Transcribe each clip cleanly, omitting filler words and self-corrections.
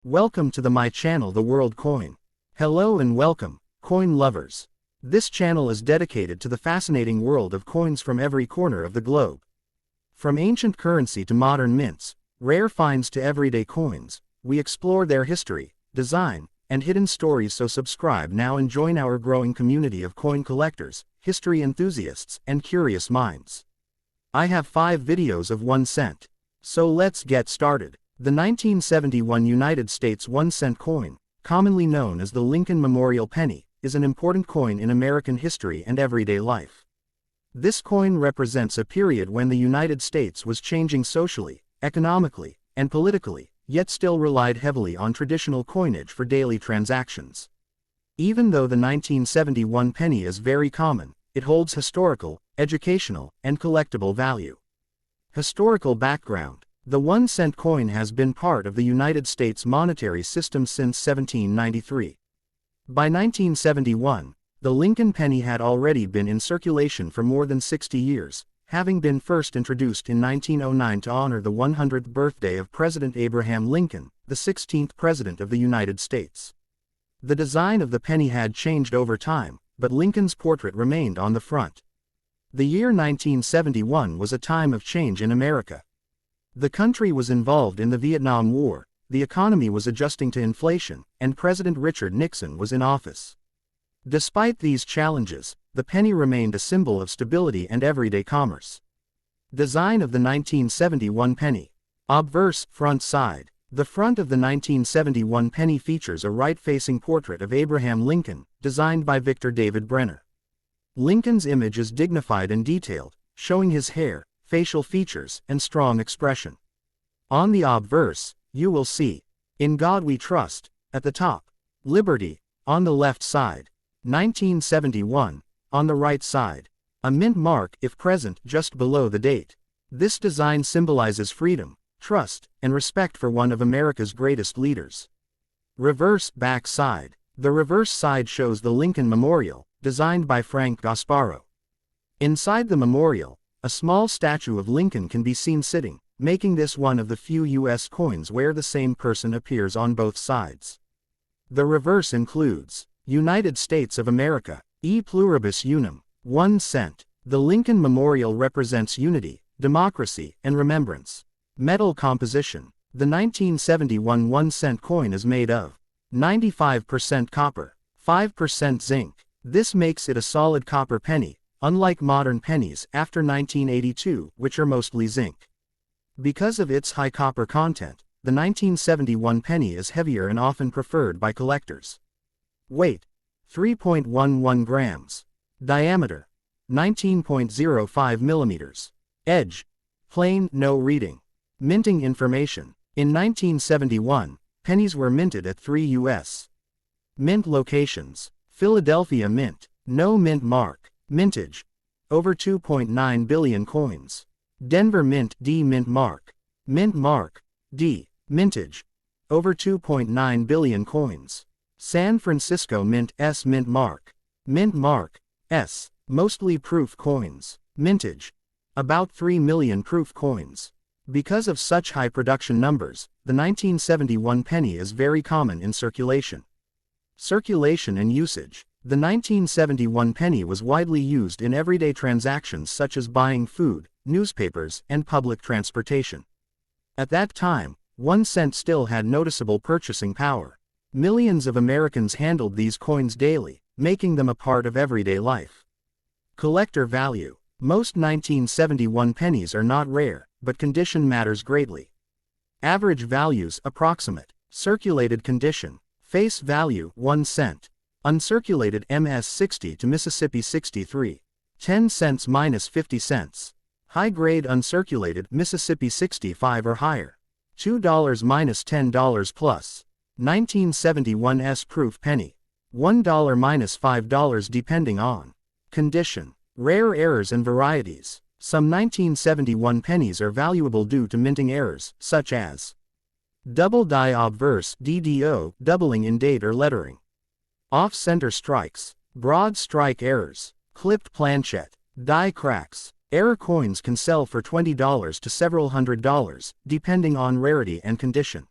Welcome to my channel, The World Coin. Hello and welcome, coin lovers. This channel is dedicated to the fascinating world of coins from every corner of the globe. From ancient currency to modern mints, rare finds to everyday coins, we explore their history, design, and hidden stories. So subscribe now and join our growing community of coin collectors, history enthusiasts, and curious minds. I have 5 videos of 1 cent. So let's get started. The 1971 United States 1-cent coin, commonly known as the Lincoln Memorial Penny, is an important coin in American history and everyday life. This coin represents a period when the United States was changing socially, economically, and politically, yet still relied heavily on traditional coinage for daily transactions. Even though the 1971 penny is very common, it holds historical, educational, and collectible value. Historical background. The 1-cent coin has been part of the United States monetary system since 1793. By 1971, the Lincoln penny had already been in circulation for more than 60 years, having been first introduced in 1909 to honor the 100th birthday of President Abraham Lincoln, the 16th President of the United States. The design of the penny had changed over time, but Lincoln's portrait remained on the front. The year 1971 was a time of change in America. The country was involved in the Vietnam War, the economy was adjusting to inflation, and President Richard Nixon was in office. Despite these challenges, the penny remained a symbol of stability and everyday commerce. Design of the 1971 penny. Obverse, front side. The front of the 1971 penny features a right-facing portrait of Abraham Lincoln, designed by Victor David Brenner. Lincoln's image is dignified and detailed, showing his hair, facial features, and strong expression. On the obverse, you will see, "In God We Trust," at the top, "Liberty," on the left side, 1971, on the right side, a mint mark, if present, just below the date. This design symbolizes freedom, trust, and respect for one of America's greatest leaders. Reverse, back side. The reverse side shows the Lincoln Memorial, designed by Frank Gasparo. Inside the memorial, a small statue of Lincoln can be seen sitting, making this one of the few U.S. coins where the same person appears on both sides. The reverse includes, United States of America, e pluribus unum, 1 cent. The Lincoln Memorial represents unity, democracy, and remembrance. Metal composition. The 1971 1-cent coin is made of 95% copper, 5% zinc. This makes it a solid copper penny, unlike modern pennies after 1982, which are mostly zinc. Because of its high copper content, the 1971 penny is heavier and often preferred by collectors. Weight: 3.11 grams. Diameter: 19.05 millimeters. Edge: plain, no reading. Minting information. In 1971, pennies were minted at 3 U.S. Mint locations. Philadelphia Mint, no mint mark. Mintage: over 2.9 billion coins. Denver Mint, D mint mark. Mint mark, D. Mintage: over 2.9 billion coins. San Francisco Mint, S mint mark. Mint mark, S. Mostly proof coins. Mintage: about 3 million proof coins. Because of such high production numbers, the 1971 penny is very common in circulation. Circulation and usage. The 1971 penny was widely used in everyday transactions such as buying food, newspapers, and public transportation. At that time, 1 cent still had noticeable purchasing power. Millions of Americans handled these coins daily, making them a part of everyday life. Collector value. Most 1971 pennies are not rare, but condition matters greatly. Average values approximate. Circulated condition. Face value 1 cent. Uncirculated MS 60 to Mississippi 63. 10 cents minus 50 cents. High grade uncirculated Mississippi 65 or higher. $2 minus $10 plus. 1971 S proof penny. $1 minus $5 depending on condition. Rare errors and varieties. Some 1971 pennies are valuable due to minting errors, such as double die obverse DDO, doubling in date or lettering. Off-center strikes, broad strike errors, clipped planchette, die cracks. Error coins can sell for $20 to several $100s, depending on rarity and condition.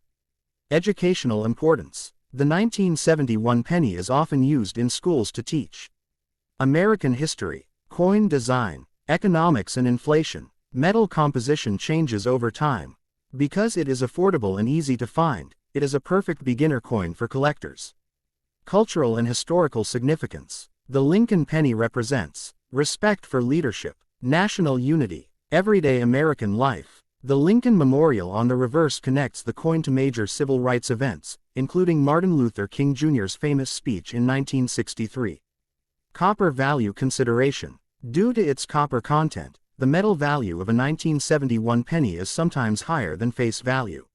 Educational importance. The 1971 penny is often used in schools to teach American history, coin design, economics and inflation. Metal composition changes over time. Because it is affordable and easy to find, it is a perfect beginner coin for collectors. Cultural and historical significance. The Lincoln penny represents respect for leadership, national unity, everyday American life. The Lincoln Memorial on the reverse connects the coin to major civil rights events, including Martin Luther King Jr.'s famous speech in 1963. Copper value consideration. Due to its copper content, the metal value of a 1971 penny is sometimes higher than face value.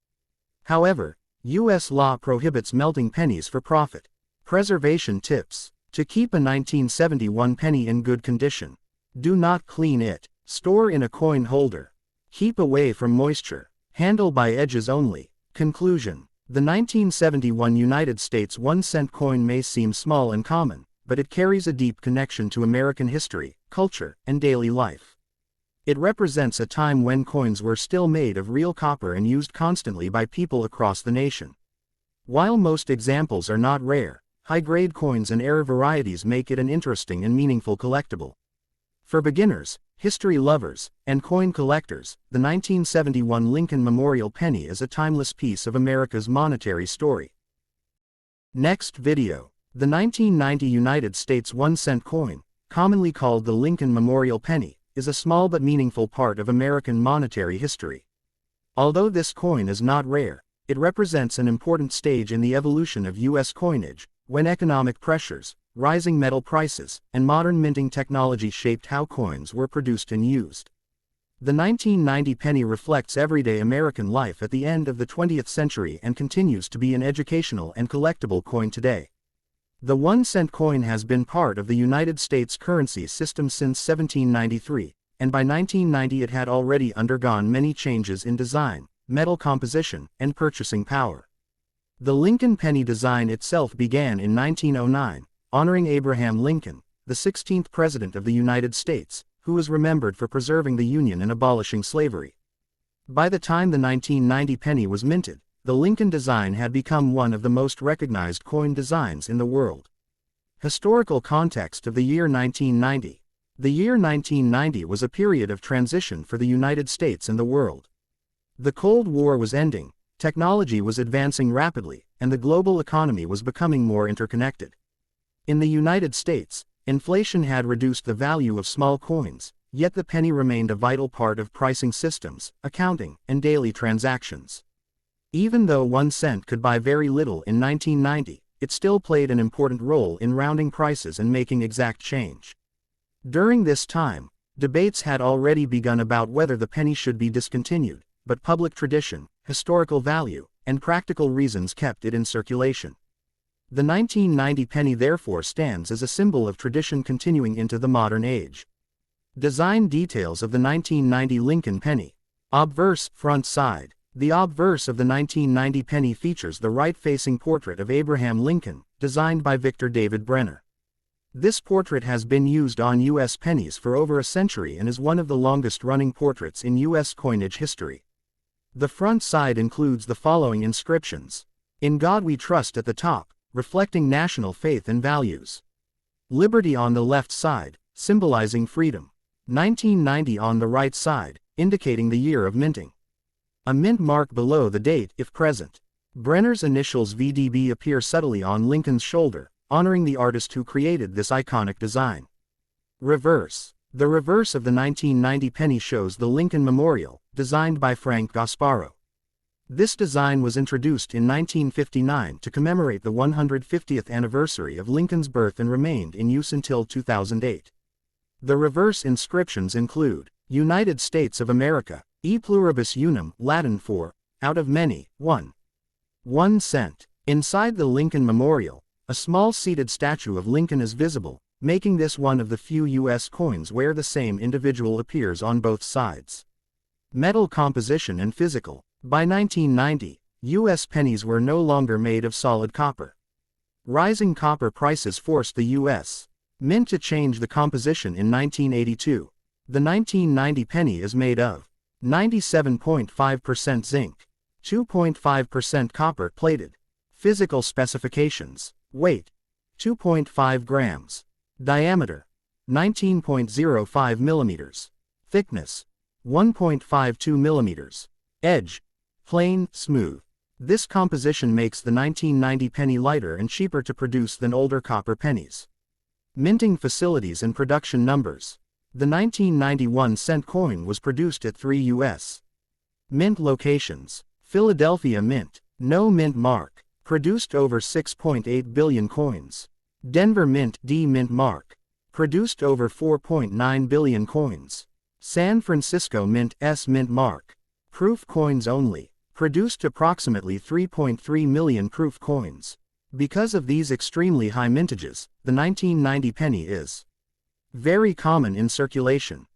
However, U.S. law prohibits melting pennies for profit. Preservation tips. To keep a 1971 penny in good condition, do not clean it. Store in a coin holder. Keep away from moisture. Handle by edges only. Conclusion. The 1971 United States 1-cent coin may seem small and common, but it carries a deep connection to American history, culture, and daily life. It represents a time when coins were still made of real copper and used constantly by people across the nation. While most examples are not rare, high-grade coins and rare varieties make it an interesting and meaningful collectible. For beginners, history lovers, and coin collectors, the 1971 Lincoln Memorial penny is a timeless piece of America's monetary story. Next video. The 1990 United States 1-cent coin, commonly called the Lincoln Memorial penny, is a small but meaningful part of American monetary history. Although this coin is not rare, it represents an important stage in the evolution of U.S. coinage, when economic pressures, rising metal prices, and modern minting technology shaped how coins were produced and used. The 1990 penny reflects everyday American life at the end of the 20th century and continues to be an educational and collectible coin today. The 1-cent coin has been part of the United States currency system since 1793, and by 1990 it had already undergone many changes in design, metal composition, and purchasing power. The Lincoln penny design itself began in 1909, honoring Abraham Lincoln, the 16th President of the United States, who was remembered for preserving the Union and abolishing slavery. By the time the 1990 penny was minted, the Lincoln design had become one of the most recognized coin designs in the world. Historical context of the year 1990. The year 1990 was a period of transition for the United States and the world. The Cold War was ending, technology was advancing rapidly, and the global economy was becoming more interconnected. In the United States, inflation had reduced the value of small coins, yet the penny remained a vital part of pricing systems, accounting, and daily transactions. Even though 1 cent could buy very little in 1990, it still played an important role in rounding prices and making exact change. During this time, debates had already begun about whether the penny should be discontinued, but public tradition, historical value, and practical reasons kept it in circulation. The 1990 penny therefore stands as a symbol of tradition continuing into the modern age. Design details of the 1990 Lincoln penny. Obverse, front side. The obverse of the 1990 penny features the right-facing portrait of Abraham Lincoln, designed by Victor David Brenner. This portrait has been used on U.S. pennies for over a century and is one of the longest-running portraits in U.S. coinage history. The front side includes the following inscriptions. "In God We Trust" at the top, reflecting national faith and values. "Liberty" on the left side, symbolizing freedom. 1990 on the right side, indicating the year of minting. A mint mark below the date, if present. Brenner's initials VDB appear subtly on Lincoln's shoulder, honoring the artist who created this iconic design. Reverse. The reverse of the 1990 penny shows the Lincoln Memorial, designed by Frank Gasparo. This design was introduced in 1959 to commemorate the 150th anniversary of Lincoln's birth and remained in use until 2008. The reverse inscriptions include, United States of America, E pluribus unum, Latin for, out of many, one. 1 cent. Inside the Lincoln Memorial, a small seated statue of Lincoln is visible, making this one of the few U.S. coins where the same individual appears on both sides. Metal composition and physical. By 1990, U.S. pennies were no longer made of solid copper. Rising copper prices forced the U.S. Mint to change the composition in 1982. The 1990 penny is made of 97.5% zinc, 2.5% copper plated. Physical specifications. Weight: 2.5 grams. Diameter: 19.05 millimeters. Thickness: 1.52 millimeters. Edge: plain, smooth. This composition makes the 1990 penny lighter and cheaper to produce than older copper pennies. Minting facilities and production numbers. The 1991 cent coin was produced at 3 U.S. Mint locations. Philadelphia Mint. No mint mark. Produced over 6.8 billion coins. Denver Mint D mint mark. Produced over 4.9 billion coins. San Francisco Mint S mint mark. Proof coins only. Produced approximately 3.3 million proof coins. Because of these extremely high mintages, the 1990 penny is very common in circulation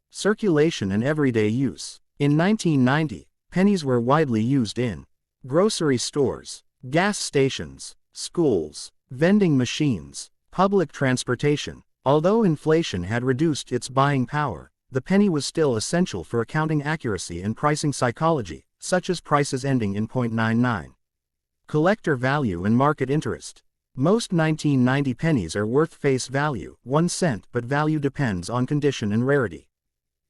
and everyday use. In 1990, pennies were widely used in grocery stores, gas stations, schools, vending machines, public transportation. Although inflation had reduced its buying power, the penny was still essential for accounting accuracy and pricing psychology, such as prices ending in 0.99. Collector value and market interest. Most 1990 pennies are worth face value, 1 cent, but value depends on condition and rarity.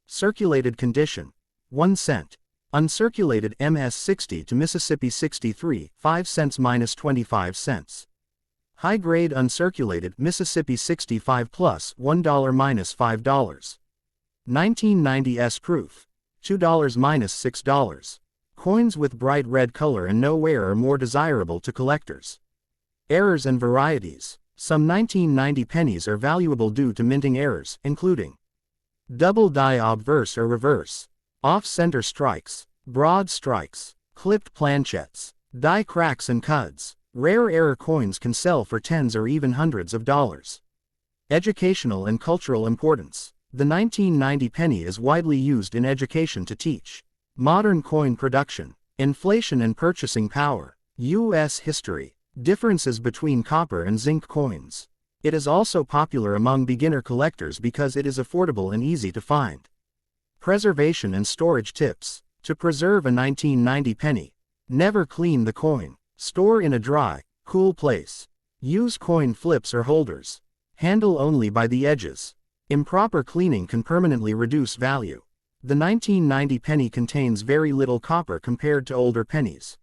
Circulated condition: 1 cent. Uncirculated MS 60 to Mississippi 63, 5 cents minus 25 cents. High-grade uncirculated Mississippi 65 plus $1 minus $5. 1990 S proof: $2 minus $6. Coins with bright red color and no wear are more desirable to collectors. Errors and varieties. Some 1990 pennies are valuable due to minting errors, including double die obverse or reverse, off-center strikes, broad strikes, clipped planchettes, die cracks and cuds. Rare error coins can sell for tens or even hundreds of dollars. Educational and cultural importance. The 1990 penny is widely used in education to teach modern coin production, inflation and purchasing power, U.S. history, differences between copper and zinc coins. It is also popular among beginner collectors because it is affordable and easy to find. Preservation and storage tips. To preserve a 1990 penny: never clean the coin. Store in a dry, cool place. Use coin flips or holders. Handle only by the edges. Improper cleaning can permanently reduce value. The 1990 penny contains very little copper compared to older pennies.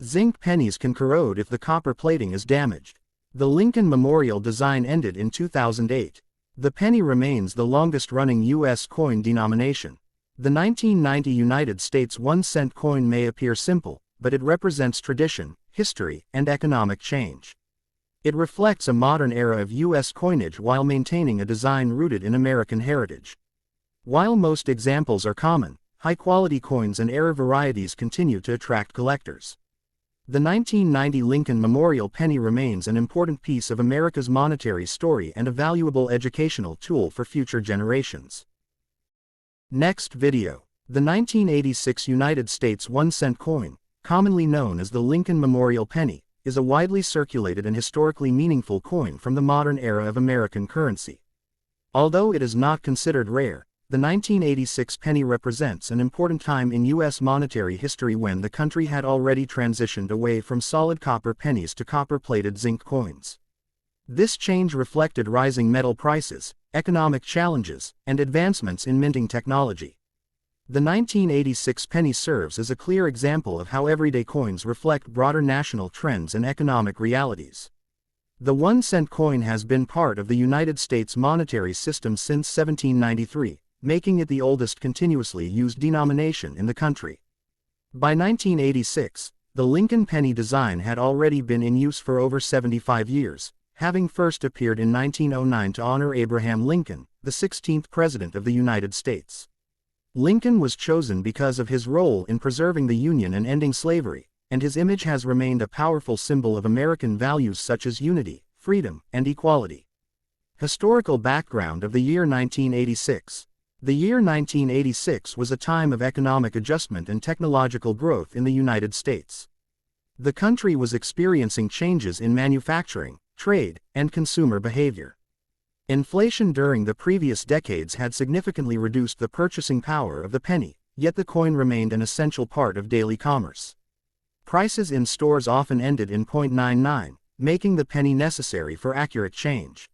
Zinc pennies can corrode if the copper plating is damaged. The Lincoln Memorial design ended in 2008. The penny remains the longest-running U.S. coin denomination. The 1990 United States 1 cent coin may appear simple, but it represents tradition, history, and economic change. It reflects a modern era of U.S. coinage while maintaining a design rooted in American heritage. While most examples are common, high-quality coins and error varieties continue to attract collectors. The 1990 Lincoln Memorial penny remains an important piece of America's monetary story and a valuable educational tool for future generations. Next video. The 1986 United States 1 cent coin, commonly known as the Lincoln Memorial penny, is a widely circulated and historically meaningful coin from the modern era of American currency. Although it is not considered rare, the 1986 penny represents an important time in U.S. monetary history when the country had already transitioned away from solid copper pennies to copper-plated zinc coins. This change reflected rising metal prices, economic challenges, and advancements in minting technology. The 1986 penny serves as a clear example of how everyday coins reflect broader national trends and economic realities. The 1 cent coin has been part of the United States monetary system since 1793, making it the oldest continuously used denomination in the country. By 1986, the Lincoln penny design had already been in use for over 75 years, having first appeared in 1909 to honor Abraham Lincoln, the 16th President of the United States. Lincoln was chosen because of his role in preserving the Union and ending slavery, and his image has remained a powerful symbol of American values such as unity, freedom, and equality. Historical background of the year 1986. The year 1986 was a time of economic adjustment and technological growth in the United States. The country was experiencing changes in manufacturing, trade, and consumer behavior. Inflation during the previous decades had significantly reduced the purchasing power of the penny, yet the coin remained an essential part of daily commerce. Prices in stores often ended in 0.99, making the penny necessary for accurate change.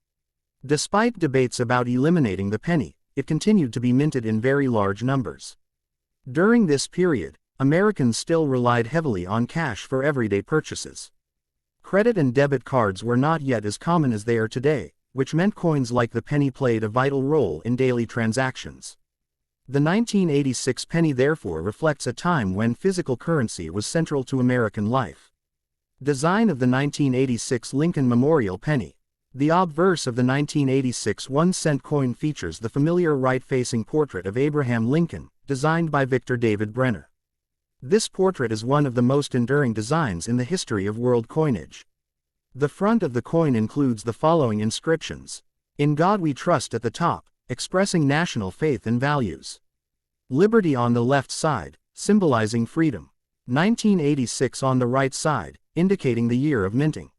Despite debates about eliminating the penny, it continued to be minted in very large numbers. During this period, Americans still relied heavily on cash for everyday purchases. Credit and debit cards were not yet as common as they are today, which meant coins like the penny played a vital role in daily transactions. The 1986 penny therefore reflects a time when physical currency was central to American life. Design of the 1986 Lincoln Memorial Penny. The obverse of the 1986 1-cent coin features the familiar right-facing portrait of Abraham Lincoln, designed by Victor David Brenner. This portrait is one of the most enduring designs in the history of world coinage. The front of the coin includes the following inscriptions. "In God We Trust" at the top, expressing national faith and values. "Liberty" on the left side, symbolizing freedom. 1986 on the right side, indicating the year of minting.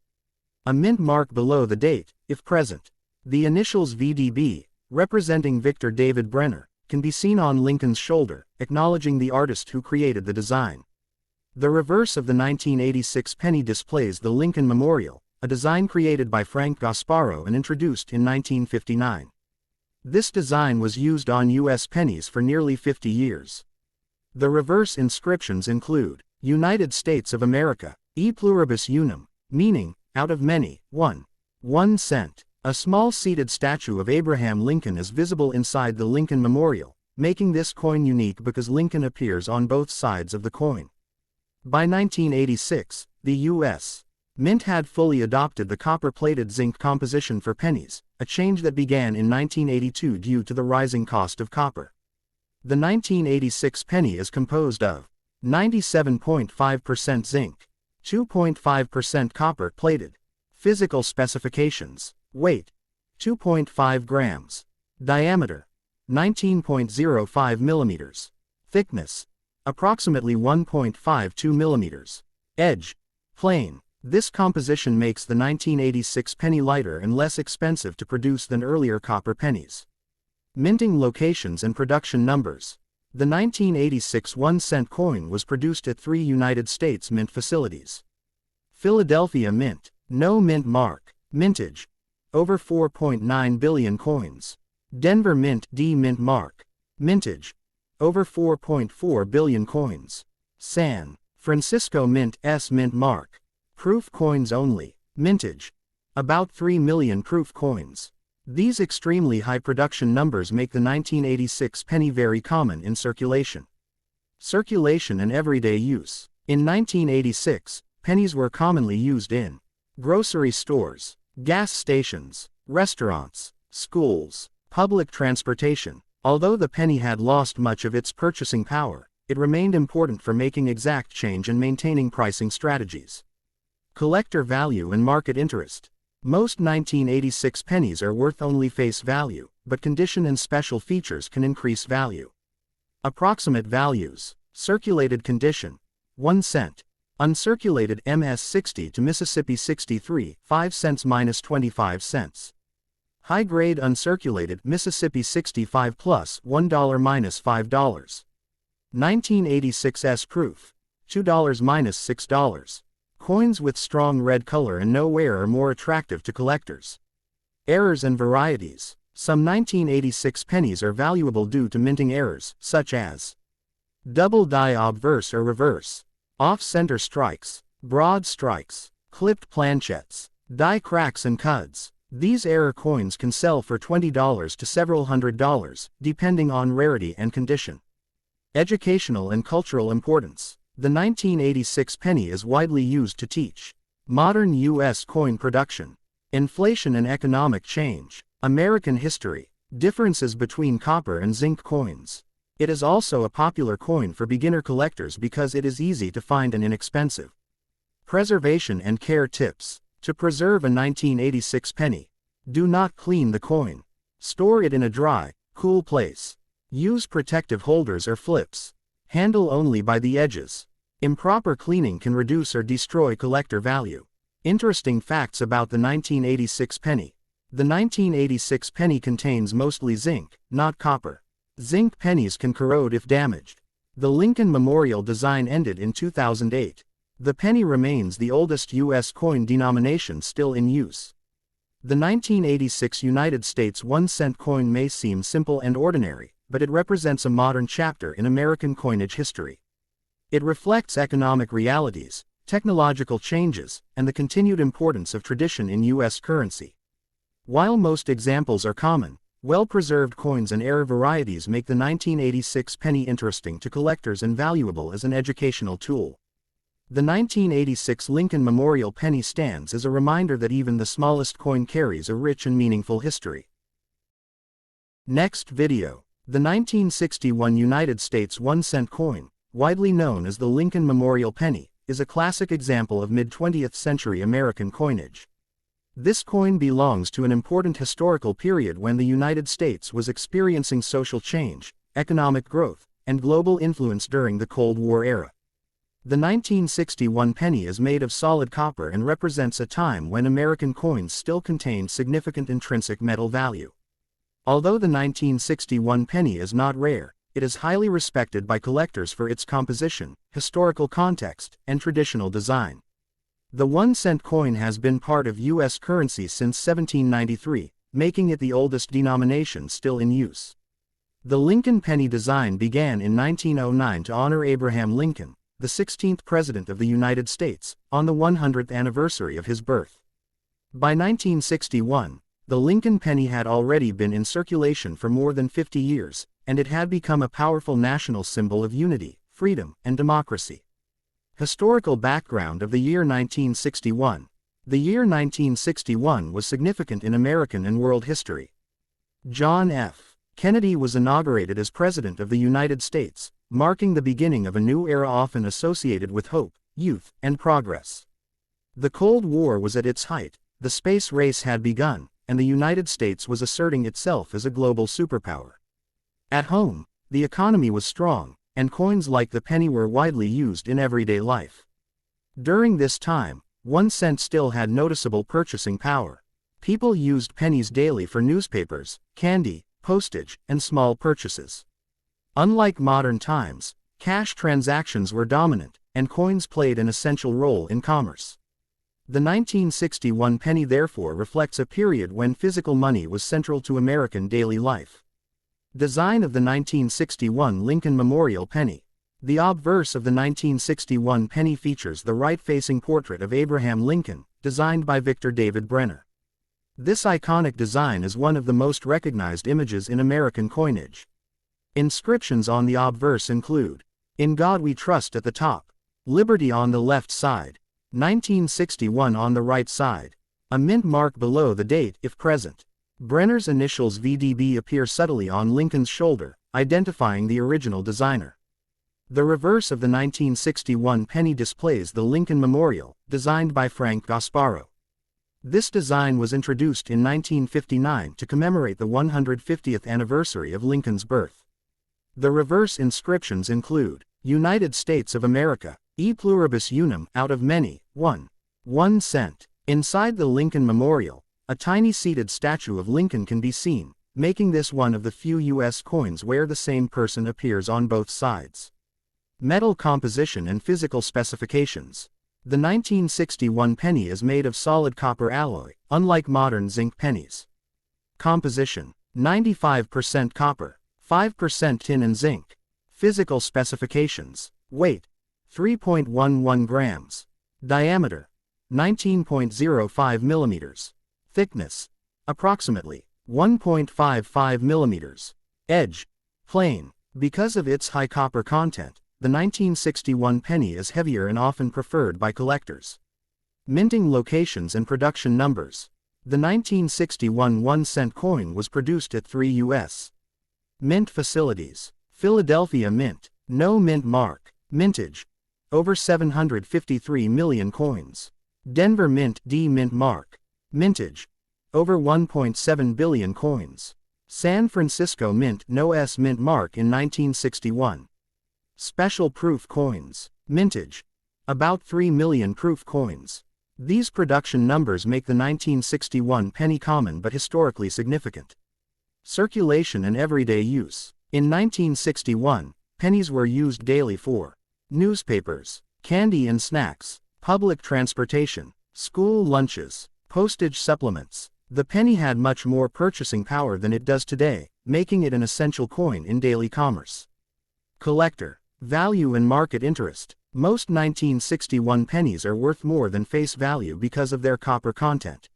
A mint mark below the date, if present. The initials VDB, representing Victor David Brenner, can be seen on Lincoln's shoulder, acknowledging the artist who created the design. The reverse of the 1986 penny displays the Lincoln Memorial, a design created by Frank Gasparro and introduced in 1959. This design was used on U.S. pennies for nearly 50 years. The reverse inscriptions include, United States of America, e pluribus unum, meaning, out of many, one. 1 cent. A small seated statue of Abraham Lincoln is visible inside the Lincoln Memorial, making this coin unique because Lincoln appears on both sides of the coin. By 1986, the U.S. Mint had fully adopted the copper-plated zinc composition for pennies, a change that began in 1982 due to the rising cost of copper. The 1986 penny is composed of 97.5% zinc, 2.5% copper plated. Physical specifications. Weight, 2.5 grams. Diameter, 19.05 millimeters. Thickness, approximately 1.52 millimeters. Edge, plain. This composition makes the 1986 penny lighter and less expensive to produce than earlier copper pennies. Minting locations and production numbers. The 1986 1-cent coin was produced at 3 United States Mint facilities. Philadelphia Mint, no mint mark. Mintage, over 4.9 billion coins. Denver Mint, D mint mark. Mintage, over 4.4 billion coins. San Francisco Mint, S mint mark. Proof coins only. Mintage, about 3 million proof coins. These extremely high production numbers make the 1986 penny very common in circulation. Circulation and everyday use. In 1986, pennies were commonly used in grocery stores, gas stations, restaurants, schools, public transportation. Although the penny had lost much of its purchasing power, it remained important for making exact change and maintaining pricing strategies. Collector value and market interest. Most 1986 pennies are worth only face value, but condition and special features can increase value. Approximate values. Circulated condition, 1 cent. Uncirculated MS-60 to Mississippi 63, 5 cents minus 25 cents. High-grade uncirculated Mississippi 65 plus $1 minus $5. 1986 S proof, $2 minus $6. Coins with strong red color and no wear are more attractive to collectors. Errors and varieties. Some 1986 pennies are valuable due to minting errors, such as double die obverse or reverse, off-center strikes, broad strikes, clipped planchettes, die cracks and cuds. These error coins can sell for $20 to several $100s, depending on rarity and condition. Educational and cultural importance. The 1986 penny is widely used to teach modern U.S. coin production, inflation and economic change, American history, differences between copper and zinc coins. It is also a popular coin for beginner collectors because it is easy to find and inexpensive. Preservation and care tips. To preserve a 1986 penny, do not clean the coin. Store it in a dry, cool place. Use protective holders or flips. Handle only by the edges. Improper cleaning can reduce or destroy collector value. Interesting facts about the 1986 penny. The 1986 penny contains mostly zinc, not copper. Zinc pennies can corrode if damaged. The Lincoln Memorial design ended in 2008. The penny remains the oldest U.S. coin denomination still in use. The 1986 United States 1-cent coin may seem simple and ordinary, but it represents a modern chapter in American coinage history. It reflects economic realities, technological changes, and the continued importance of tradition in U.S. currency. While most examples are common, well-preserved coins and rare varieties make the 1986 penny interesting to collectors and valuable as an educational tool. The 1986 Lincoln Memorial penny stands as a reminder that even the smallest coin carries a rich and meaningful history. Next video. The 1961 United States 1-cent coin, widely known as the Lincoln Memorial penny, is a classic example of mid-20th century American coinage. This coin belongs to an important historical period when the United States was experiencing social change, economic growth, and global influence during the Cold War era. The 1961 penny is made of solid copper and represents a time when American coins still contained significant intrinsic metal value. Although the 1961 penny is not rare, it is highly respected by collectors for its composition, historical context, and traditional design. The 1-cent coin has been part of U.S. currency since 1793, making it the oldest denomination still in use. The Lincoln penny design began in 1909 to honor Abraham Lincoln, the 16th President of the United States, on the 100th anniversary of his birth. By 1961, the Lincoln penny had already been in circulation for more than 50 years, and it had become a powerful national symbol of unity, freedom, and democracy. Historical background of the year 1961. The year 1961 was significant in American and world history. John F. Kennedy was inaugurated as President of the United States, marking the beginning of a new era often associated with hope, youth, and progress. The Cold War was at its height, the space race had begun, and the United States was asserting itself as a global superpower. At home, the economy was strong, and coins like the penny were widely used in everyday life. During this time, 1 cent still had noticeable purchasing power. People used pennies daily for newspapers, candy, postage, and small purchases. Unlike modern times, cash transactions were dominant, and coins played an essential role in commerce. The 1961 penny therefore reflects a period when physical money was central to American daily life. Design of the 1961 Lincoln Memorial penny. The obverse of the 1961 penny features the right-facing portrait of Abraham Lincoln, designed by Victor David Brenner. This iconic design is one of the most recognized images in American coinage. Inscriptions on the obverse include, "In God We Trust" at the top, "Liberty" on the left side, 1961 on the right side, a mint mark below the date if present. Brenner's initials VDB appear subtly on Lincoln's shoulder, identifying the original designer. The reverse of the 1961 penny displays the Lincoln Memorial, designed by Frank Gasparo. This design was introduced in 1959 to commemorate the 150th anniversary of Lincoln's birth. The reverse inscriptions include, United States of America, e pluribus unum, out of many, one. 1 cent. Inside the Lincoln Memorial, a tiny seated statue of Lincoln can be seen, making this one of the few U.S. coins where the same person appears on both sides. Metal composition and physical specifications. The 1961 penny is made of solid copper alloy, unlike modern zinc pennies. Composition: 95% copper, 5% tin and zinc. Physical specifications: weight: 3.11 grams. Diameter: 19.05 millimeters. Thickness: approximately 1.55 millimeters. Edge: plain. Because of its high copper content, the 1961 penny is heavier and often preferred by collectors. Minting locations and production numbers. The 1961 1-cent coin was produced at 3 U.S. mint facilities. Philadelphia Mint, no mint mark. Mintage: over 753 million coins. Denver Mint, D mint mark. Mintage: over 1.7 billion coins. San Francisco Mint, no S mint mark in 1961. Special proof coins. Mintage: about 3 million proof coins. These production numbers make the 1961 penny common but historically significant. Circulation and everyday use. In 1961, pennies were used daily for newspapers, candy and snacks, public transportation, school lunches, postage supplements. The penny had much more purchasing power than it does today, making it an essential coin in daily commerce. Collector value and market interest. Most 1961 pennies are worth more than face value because of their copper content.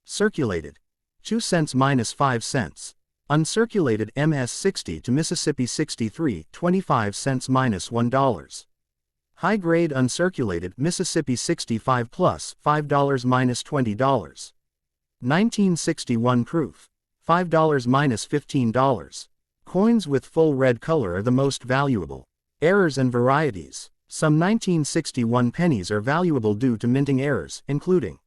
Circulated 2 cents minus 5 cents. Uncirculated MS 60 to Mississippi 63 25 cents minus $1. High grade uncirculated Mississippi 65 plus $5 minus $20. 1961 proof $5 minus $15. Coins with full red color are the most valuable. Errors and varieties. Some 1961 pennies are valuable due to minting errors, including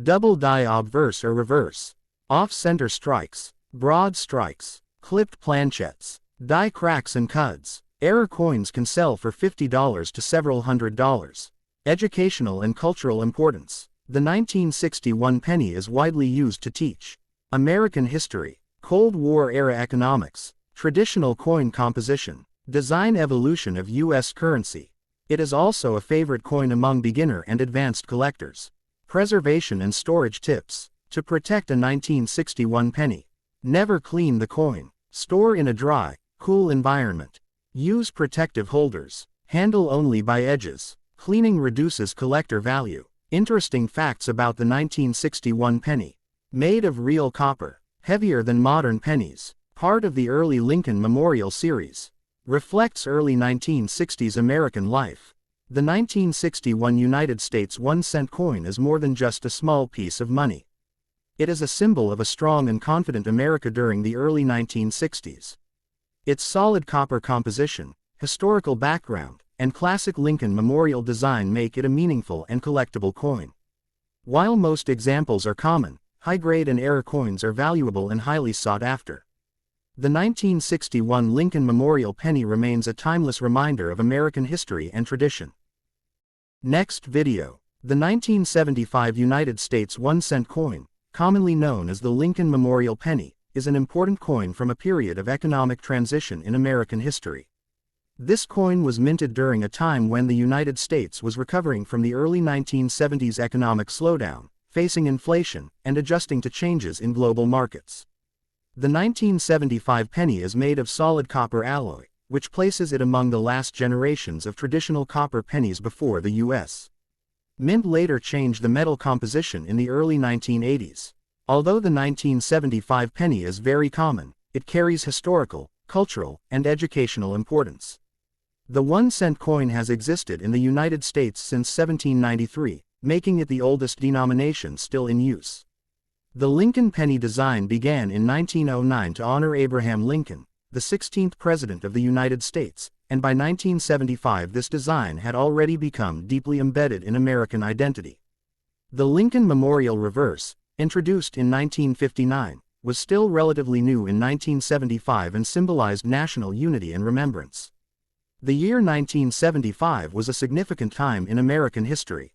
double die obverse or reverse, off-center strikes, broad strikes, clipped planchettes, die cracks and cuds. Error coins can sell for $50 to several $100s. Educational and cultural importance. The 1961 penny is widely used to teach American history, Cold War-era economics, traditional coin composition, design evolution of U.S. currency. It is also a favorite coin among beginner and advanced collectors. Preservation and storage tips. To protect a 1961 penny. Never clean the coin. Store in a dry, cool environment. Use protective holders. Handle only by edges. Cleaning reduces collector value. Interesting facts about the 1961 penny. Made of real copper. Heavier than modern pennies. Part of the early Lincoln Memorial series. Reflects early 1960s American life. The 1961 United States 1-cent coin is more than just a small piece of money. It is a symbol of a strong and confident America during the early 1960s. Its solid copper composition, historical background, and classic Lincoln Memorial design make it a meaningful and collectible coin. While most examples are common, high-grade and error coins are valuable and highly sought after. The 1961 Lincoln Memorial penny remains a timeless reminder of American history and tradition. Next video. The 1975 United States 1-cent coin, commonly known as the Lincoln Memorial penny, is an important coin from a period of economic transition in American history. This coin was minted during a time when the United States was recovering from the early 1970s economic slowdown, facing inflation, and adjusting to changes in global markets. The 1975 penny is made of solid copper alloy, which places it among the last generations of traditional copper pennies before the U.S. Mint later changed the metal composition in the early 1980s. Although the 1975 penny is very common, it carries historical, cultural, and educational importance. The 1-cent coin has existed in the United States since 1793, making it the oldest denomination still in use. The Lincoln penny design began in 1909 to honor Abraham Lincoln, the 16th President of the United States, and by 1975 this design had already become deeply embedded in American identity. The Lincoln Memorial Reverse, introduced in 1959, was still relatively new in 1975 and symbolized national unity and remembrance. The year 1975 was a significant time in American history.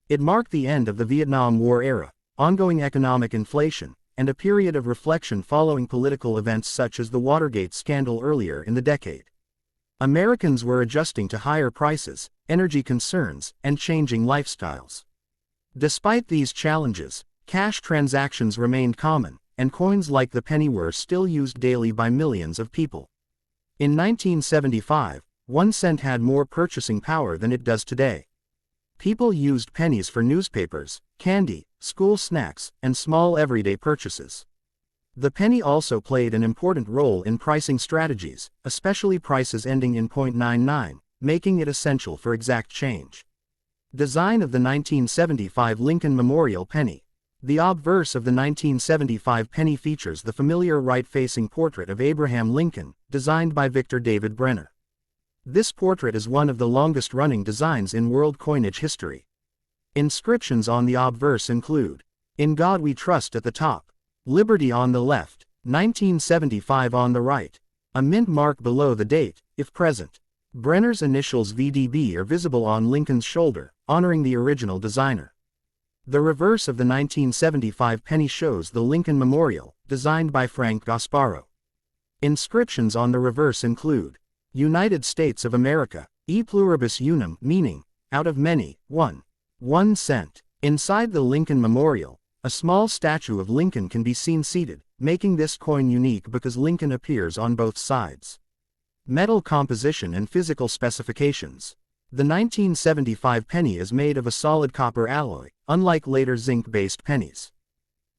It marked the end of the Vietnam War era, ongoing economic inflation, and a period of reflection following political events such as the Watergate scandal earlier in the decade. Americans were adjusting to higher prices, energy concerns, and changing lifestyles. Despite these challenges, cash transactions remained common, and coins like the penny were still used daily by millions of people. In 1975, 1 cent had more purchasing power than it does today. People used pennies for newspapers, candy, school snacks, and small everyday purchases. The penny also played an important role in pricing strategies, especially prices ending in .99, making it essential for exact change. Design of the 1975 Lincoln Memorial penny. The obverse of the 1975 penny features the familiar right-facing portrait of Abraham Lincoln, designed by Victor David Brenner. This portrait is one of the longest-running designs in world coinage history. Inscriptions on the obverse include, "In God We Trust" at the top, "Liberty" on the left, 1975 on the right, a mint mark below the date, if present. Brenner's initials VDB are visible on Lincoln's shoulder, honoring the original designer. The reverse of the 1975 penny shows the Lincoln Memorial, designed by Frank Gasparo. Inscriptions on the reverse include, "United States of America, e pluribus unum," meaning, out of many, 1 cent. Inside the Lincoln Memorial, a small statue of Lincoln can be seen seated, making this coin unique because Lincoln appears on both sides. Metal composition and physical specifications. The 1975 penny is made of a solid copper alloy, unlike later zinc-based pennies.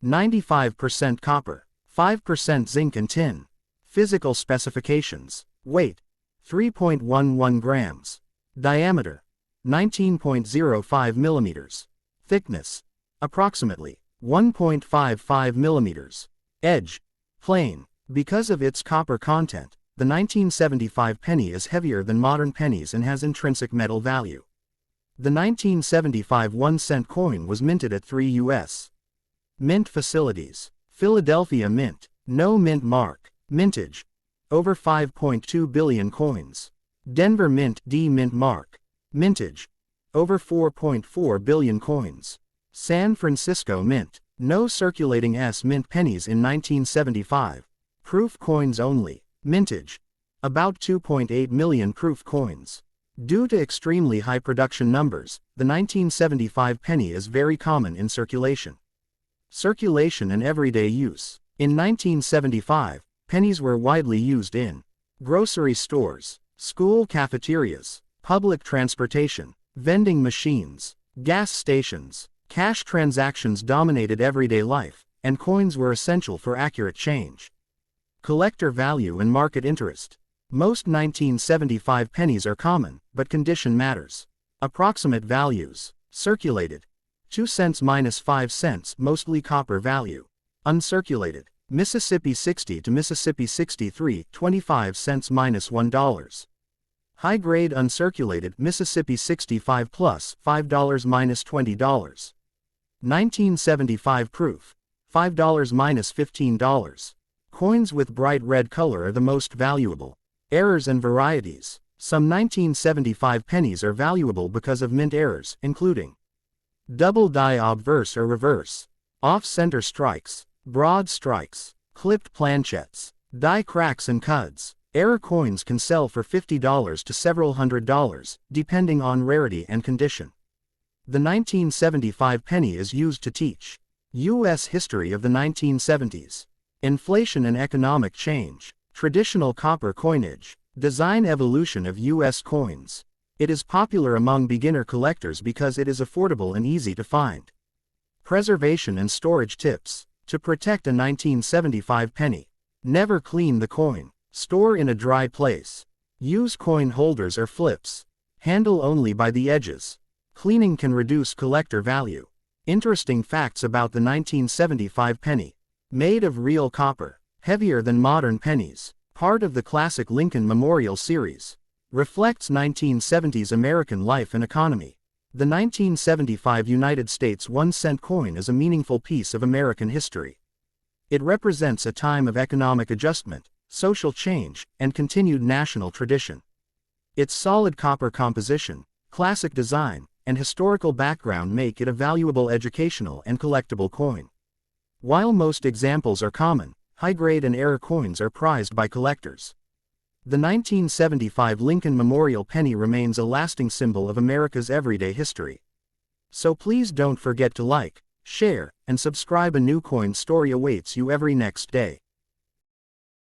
95% copper, 5% zinc and tin. Physical specifications. Weight, 3.11 grams. Diameter, 19.05 millimeters. Thickness, approximately 1.55 millimeters. Edge, plain. Because of its copper content, the 1975 penny is heavier than modern pennies and has intrinsic metal value. The 1975 1-cent coin was minted at 3 U.S. Mint facilities. Philadelphia Mint, no mint mark. Mintage, over 5.2 billion coins. Denver Mint, D mint mark. Mintage, over 4.4 billion coins. San Francisco Mint, no circulating S mint pennies in 1975. Proof coins only. Mintage, about 2.8 million proof coins. Due to extremely high production numbers, the 1975 penny is very common in circulation. Circulation and everyday use. In 1975, pennies were widely used in grocery stores, school cafeterias, public transportation, vending machines, gas stations. Cash transactions dominated everyday life, and coins were essential for accurate change. Collector value and market interest. Most 1975 pennies are common, but condition matters. Approximate values. Circulated, 2 cents - 5 cents, mostly copper value. Uncirculated, Mississippi 60 to Mississippi 63, 25 cents - $1. High-grade uncirculated, Mississippi 65 plus, $5 - $20. 1975 proof, $5 - $15. Coins with bright red color are the most valuable. Errors and varieties. Some 1975 pennies are valuable because of mint errors, including double die obverse or reverse, off-center strikes, broad strikes, clipped planchettes, die cracks and cuds. Error coins can sell for $50 to several $100s, depending on rarity and condition. The 1975 penny is used to teach U.S. history of the 1970s. Inflation and economic change. Traditional copper coinage. Design evolution of U.S. coins. It is popular among beginner collectors because it is affordable and easy to find. Preservation and storage tips. To protect a 1975 penny. Never clean the coin. Store in a dry place. Use coin holders or flips. Handle only by the edges. Cleaning can reduce collector value. Interesting facts about the 1975 penny. Made of real copper. Heavier than modern pennies. Part of the classic Lincoln Memorial series. Reflects 1970s American life and economy. The 1975 United States 1-cent coin is a meaningful piece of American history. It represents a time of economic adjustment, social change, and continued national tradition. Its solid copper composition, classic design, and historical background make it a valuable educational and collectible coin. While most examples are common, high-grade and error coins are prized by collectors. The 1975 Lincoln Memorial penny remains a lasting symbol of America's everyday history. So please don't forget to like, share, and subscribe. A new coin story awaits you every next day.